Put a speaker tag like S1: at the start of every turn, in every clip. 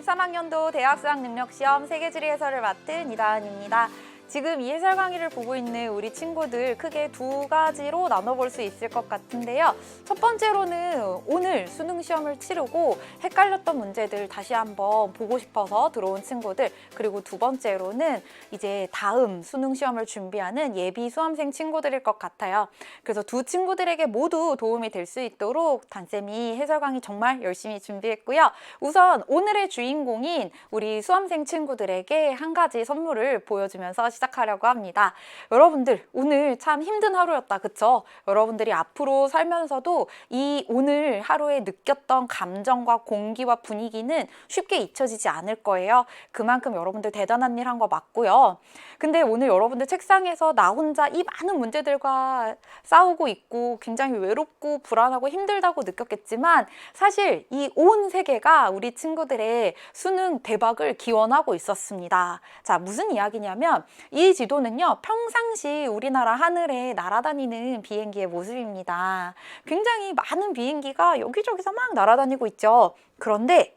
S1: 23학년도 대학수학능력시험 세계지리 해설을 맡은 이다은입니다. 지금 이 해설 강의를 보고 있는 우리 친구들 크게 두 가지로 나눠볼 수 있을 것 같은데요. 첫 번째로는 오늘 수능 시험을 치르고 헷갈렸던 문제들 다시 한번 보고 싶어서 들어온 친구들, 그리고 두 번째로는 이제 다음 수능 시험을 준비하는 예비 수험생 친구들일 것 같아요. 그래서 두 친구들에게 모두 도움이 될 수 있도록 단쌤이 해설 강의 정말 열심히 준비했고요. 우선 오늘의 주인공인 우리 수험생 친구들에게 한 가지 선물을 보여주면서 시작하려고 합니다. 여러분들 오늘 참 힘든 하루였다, 그쵸? 여러분들이 앞으로 살면서도 이 오늘 하루에 느꼈던 감정과 공기와 분위기는 쉽게 잊혀지지 않을 거예요. 그만큼 여러분들 대단한 일 한 거 맞고요. 근데 오늘 여러분들 책상에서 나 혼자 이 많은 문제들과 싸우고 있고 굉장히 외롭고 불안하고 힘들다고 느꼈겠지만 사실 이 온 세계가 우리 친구들의 수능 대박을 기원하고 있었습니다. 자, 무슨 이야기냐면 이 지도는요, 평상시 우리나라 하늘에 날아다니는 비행기의 모습입니다. 굉장히 많은 비행기가 여기저기서 막 날아다니고 있죠. 그런데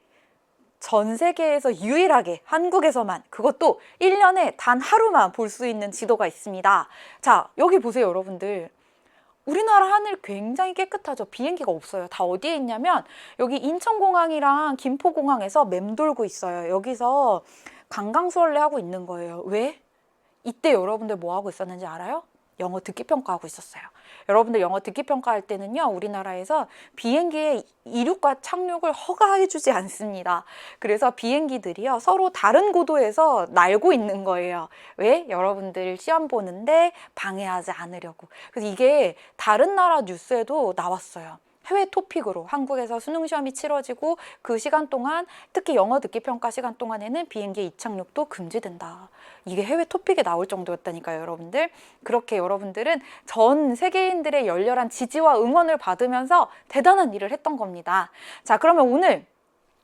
S1: 전 세계에서 유일하게 한국에서만, 그것도 1년에 단 하루만 볼 수 있는 지도가 있습니다. 자, 여기 보세요, 여러분들. 우리나라 하늘 굉장히 깨끗하죠. 비행기가 없어요. 다 어디에 있냐면 여기 인천공항이랑 김포공항에서 맴돌고 있어요. 여기서 관광수월래 하고 있는 거예요. 왜? 이때 여러분들 뭐 하고 있었는지 알아요? 영어 듣기 평가하고 있었어요. 여러분들 영어 듣기 평가할 때는요, 우리나라에서 비행기의 이륙과 착륙을 허가해주지 않습니다. 그래서 비행기들이요, 서로 다른 고도에서 날고 있는 거예요. 왜? 여러분들 시험 보는데 방해하지 않으려고. 그래서 이게 다른 나라 뉴스에도 나왔어요. 해외 토픽으로 한국에서 수능 시험이 치러지고 그 시간 동안, 특히 영어 듣기 평가 시간 동안에는 비행기 이착륙도 금지된다. 이게 해외 토픽에 나올 정도였다니까요, 여러분들. 그렇게 여러분들은 전 세계인들의 열렬한 지지와 응원을 받으면서 대단한 일을 했던 겁니다. 자, 그러면 오늘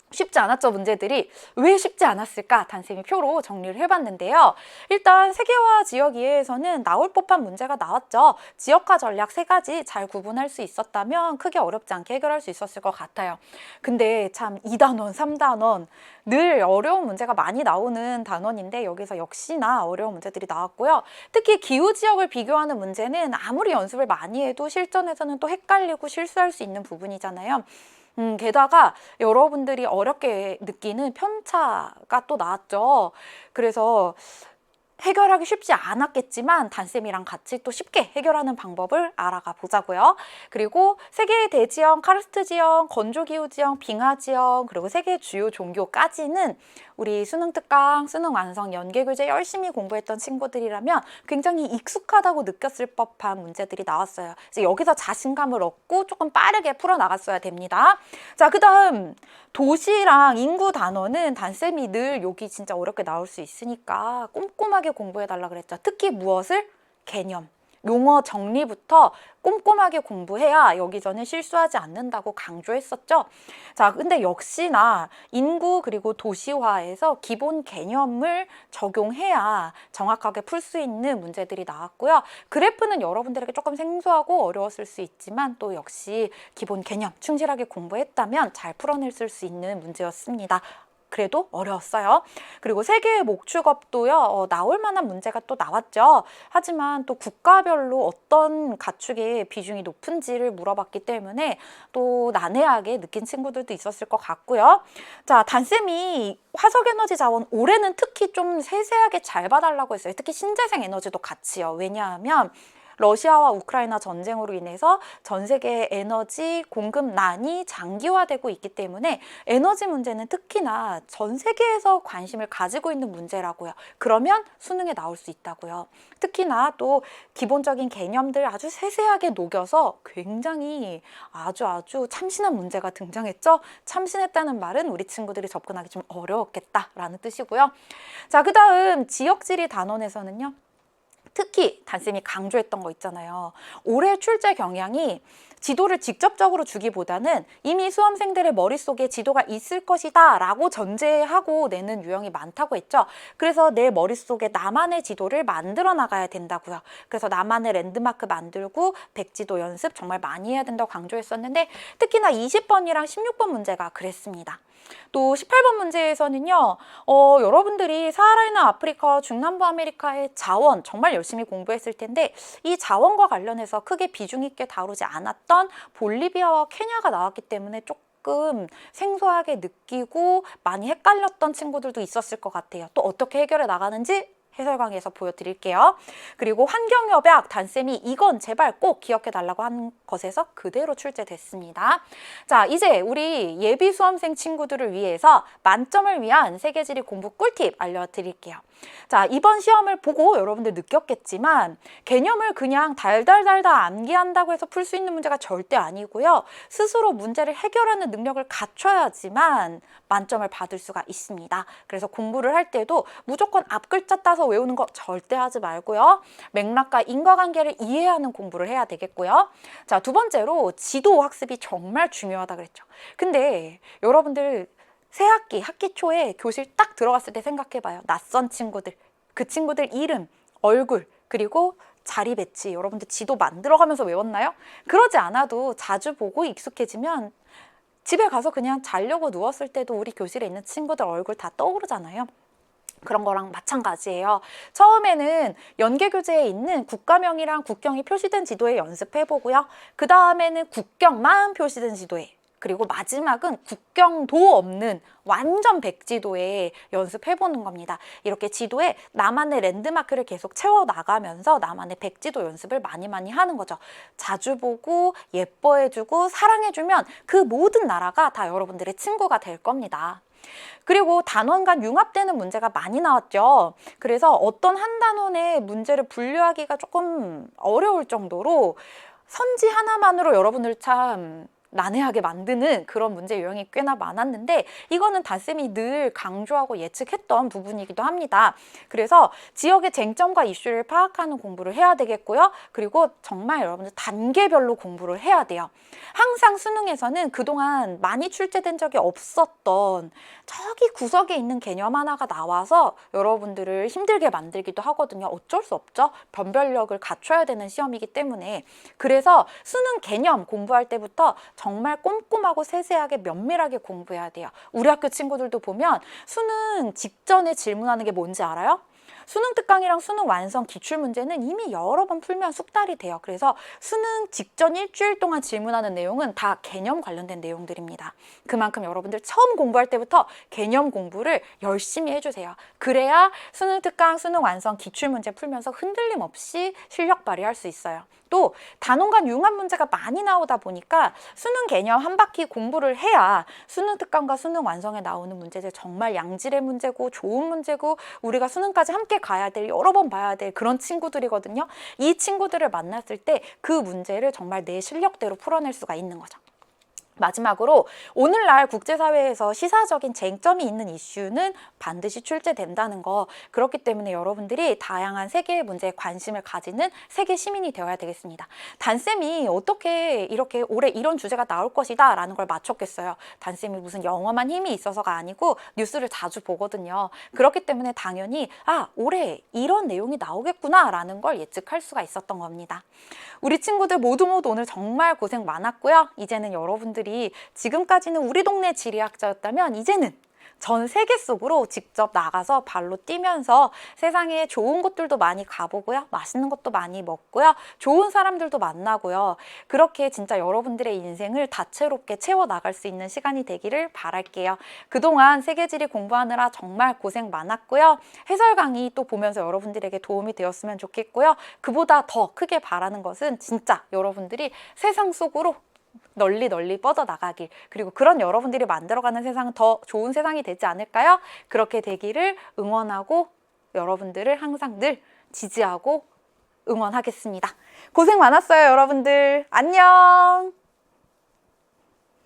S1: 쉽지 않았죠, 문제들이. 왜 쉽지 않았을까? 단쌤이 표로 정리를 해봤는데요. 일단 세계화 지역 이해에서는 나올 법한 문제가 나왔죠. 지역화 전략 3가지 잘 구분할 수 있었다면 크게 어렵지 않게 해결할 수 있었을 것 같아요. 근데 참 2단원, 3단원 늘 어려운 문제가 많이 나오는 단원인데 여기서 역시나 어려운 문제들이 나왔고요. 특히 기후 지역을 비교하는 문제는 아무리 연습을 많이 해도 실전에서는 또 헷갈리고 실수할 수 있는 부분이잖아요. 게다가 여러분들이 어렵게 느끼는 편차가 또 나왔죠. 그래서 해결하기 쉽지 않았겠지만 단쌤이랑 같이 또 쉽게 해결하는 방법을 알아가 보자고요. 그리고 세계의 대지형, 카르스트 지형, 건조기후 지형, 빙하 지형, 그리고 세계 주요 종교까지는 우리 수능 특강, 수능 완성, 연계교재 열심히 공부했던 친구들이라면 굉장히 익숙하다고 느꼈을 법한 문제들이 나왔어요. 그래서 여기서 자신감을 얻고 조금 빠르게 풀어나갔어야 됩니다. 자, 그 다음 도시랑 인구 단어는 단쌤이 늘 여기 진짜 어렵게 나올 수 있으니까 꼼꼼하게 공부해달라 그랬죠. 특히 무엇을? 개념. 용어 정리부터 꼼꼼하게 공부해야 여기저는 실수하지 않는다고 강조했었죠. 자, 근데 역시나 인구 그리고 도시화에서 기본 개념을 적용해야 정확하게 풀 수 있는 문제들이 나왔고요. 그래프는 여러분들에게 조금 생소하고 어려웠을 수 있지만 또 역시 기본 개념 충실하게 공부했다면 잘 풀어냈을 수 있는 문제였습니다. 그래도 어려웠어요. 그리고 세계의 목축업도요, 나올 만한 문제가 또 나왔죠. 하지만 또 국가별로 어떤 가축의 비중이 높은지를 물어봤기 때문에 또 난해하게 느낀 친구들도 있었을 것 같고요. 자, 단쌤이 화석에너지 자원 올해는 특히 좀 세세하게 잘 봐달라고 했어요. 특히 신재생 에너지도 같이요. 왜냐하면 러시아와 우크라이나 전쟁으로 인해서 전 세계의 에너지 공급난이 장기화되고 있기 때문에 에너지 문제는 특히나 전 세계에서 관심을 가지고 있는 문제라고요. 그러면 수능에 나올 수 있다고요. 특히나 또 기본적인 개념들 아주 세세하게 녹여서 굉장히 아주 참신한 문제가 등장했죠. 참신했다는 말은 우리 친구들이 접근하기 좀 어려웠겠다라는 뜻이고요. 자, 그 다음 지역지리 단원에서는요, 특히 단쌤이 강조했던 거 있잖아요. 올해 출제 경향이 지도를 직접적으로 주기보다는 이미 수험생들의 머릿속에 지도가 있을 것이다 라고 전제하고 내는 유형이 많다고 했죠. 그래서 내 머릿속에 나만의 지도를 만들어 나가야 된다고요. 그래서 나만의 랜드마크 만들고 백지도 연습 정말 많이 해야 된다고 강조했었는데 특히나 20번이랑 16번 문제가 그랬습니다. 또 18번 문제에서는요, 여러분들이 사하라나 아프리카와 중남부 아메리카의 자원 정말 열심히 공부했을 텐데 이 자원과 관련해서 크게 비중 있게 다루지 않았던 볼리비아와 케냐가 나왔기 때문에 조금 생소하게 느끼고 많이 헷갈렸던 친구들도 있었을 것 같아요. 또 어떻게 해결해 나가는지 해설 강의에서 보여드릴게요. 그리고 환경협약 단쌤이 이건 제발 꼭 기억해 달라고 한 것에서 그대로 출제됐습니다. 자, 이제 우리 예비 수험생 친구들을 위해서 만점을 위한 세계지리 공부 꿀팁 알려드릴게요. 자, 이번 시험을 보고 여러분들 느꼈겠지만 개념을 그냥 달달달달 암기한다고 해서 풀 수 있는 문제가 절대 아니고요. 스스로 문제를 해결하는 능력을 갖춰야지만 만점을 받을 수가 있습니다. 그래서 공부를 할 때도 무조건 앞글자 따서 외우는 거 절대 하지 말고요. 맥락과 인과관계를 이해하는 공부를 해야 되겠고요. 자, 두 번째로 지도 학습이 정말 중요하다 그랬죠. 근데 여러분들 새 학기 초에 교실 딱 들어갔을 때 생각해봐요. 낯선 친구들, 그 친구들 이름, 얼굴, 그리고 자리 배치 여러분들 지도 만들어가면서 외웠나요? 그러지 않아도 자주 보고 익숙해지면 집에 가서 그냥 자려고 누웠을 때도 우리 교실에 있는 친구들 얼굴 다 떠오르잖아요. 그런 거랑 마찬가지예요. 처음에는 연계교재에 있는 국가명이랑 국경이 표시된 지도에 연습해보고요. 그 다음에는 국경만 표시된 지도에, 그리고 마지막은 국경도 없는 완전 백지도에 연습해보는 겁니다. 이렇게 지도에 나만의 랜드마크를 계속 채워나가면서 나만의 백지도 연습을 많이 하는 거죠. 자주 보고 예뻐해주고 사랑해주면 그 모든 나라가 다 여러분들의 친구가 될 겁니다. 그리고 단원 간 융합되는 문제가 많이 나왔죠. 그래서 어떤 한 단원의 문제를 분류하기가 조금 어려울 정도로 선지 하나만으로 여러분들 참 난해하게 만드는 그런 문제 유형이 꽤나 많았는데 이거는 단쌤이 늘 강조하고 예측했던 부분이기도 합니다. 그래서 지역의 쟁점과 이슈를 파악하는 공부를 해야 되겠고요. 그리고 정말 여러분들 단계별로 공부를 해야 돼요. 항상 수능에서는 그동안 많이 출제된 적이 없었던 저기 구석에 있는 개념 하나가 나와서 여러분들을 힘들게 만들기도 하거든요. 어쩔 수 없죠. 변별력을 갖춰야 되는 시험이기 때문에. 그래서 수능 개념 공부할 때부터 정말 꼼꼼하고 세세하게 면밀하게 공부해야 돼요. 우리 학교 친구들도 보면 수능 직전에 질문하는 게 뭔지 알아요? 수능 특강이랑 수능 완성 기출문제는 이미 여러 번 풀면 숙달이 돼요. 그래서 수능 직전 일주일 동안 질문하는 내용은 다 개념 관련된 내용들입니다. 그만큼 여러분들 처음 공부할 때부터 개념 공부를 열심히 해주세요. 그래야 수능 특강, 수능 완성 기출문제 풀면서 흔들림 없이 실력 발휘할 수 있어요. 또 단원 간 융합 문제가 많이 나오다 보니까 수능 개념 한 바퀴 공부를 해야 수능 특강과 수능 완성에 나오는 문제들 정말 양질의 문제고 좋은 문제고 우리가 수능까지 함께 가야 될, 여러 번 봐야 될 그런 친구들이거든요. 이 친구들을 만났을 때 그 문제를 정말 내 실력대로 풀어낼 수가 있는 거죠. 마지막으로 오늘날 국제사회에서 시사적인 쟁점이 있는 이슈는 반드시 출제된다는 거. 그렇기 때문에 여러분들이 다양한 세계의 문제에 관심을 가지는 세계 시민이 되어야 되겠습니다. 단쌤이 어떻게 이렇게 올해 이런 주제가 나올 것이다 라는 걸 맞췄겠어요. 단쌤이 무슨 영어만 힘이 있어서가 아니고 뉴스를 자주 보거든요. 그렇기 때문에 당연히 올해 이런 내용이 나오겠구나 라는 걸 예측할 수가 있었던 겁니다. 우리 친구들 모두 오늘 정말 고생 많았고요. 이제는 여러분들이 지금까지는 우리 동네 지리학자였다면 이제는 전 세계 속으로 직접 나가서 발로 뛰면서 세상에 좋은 곳들도 많이 가보고요. 맛있는 것도 많이 먹고요. 좋은 사람들도 만나고요. 그렇게 진짜 여러분들의 인생을 다채롭게 채워나갈 수 있는 시간이 되기를 바랄게요. 그동안 세계지리 공부하느라 정말 고생 많았고요. 해설 강의 또 보면서 여러분들에게 도움이 되었으면 좋겠고요. 그보다 더 크게 바라는 것은 진짜 여러분들이 세상 속으로 널리 뻗어나가길, 그리고 그런 여러분들이 만들어가는 세상은 더 좋은 세상이 되지 않을까요? 그렇게 되기를 응원하고 여러분들을 항상 늘 지지하고 응원하겠습니다. 고생 많았어요, 여러분들. 안녕.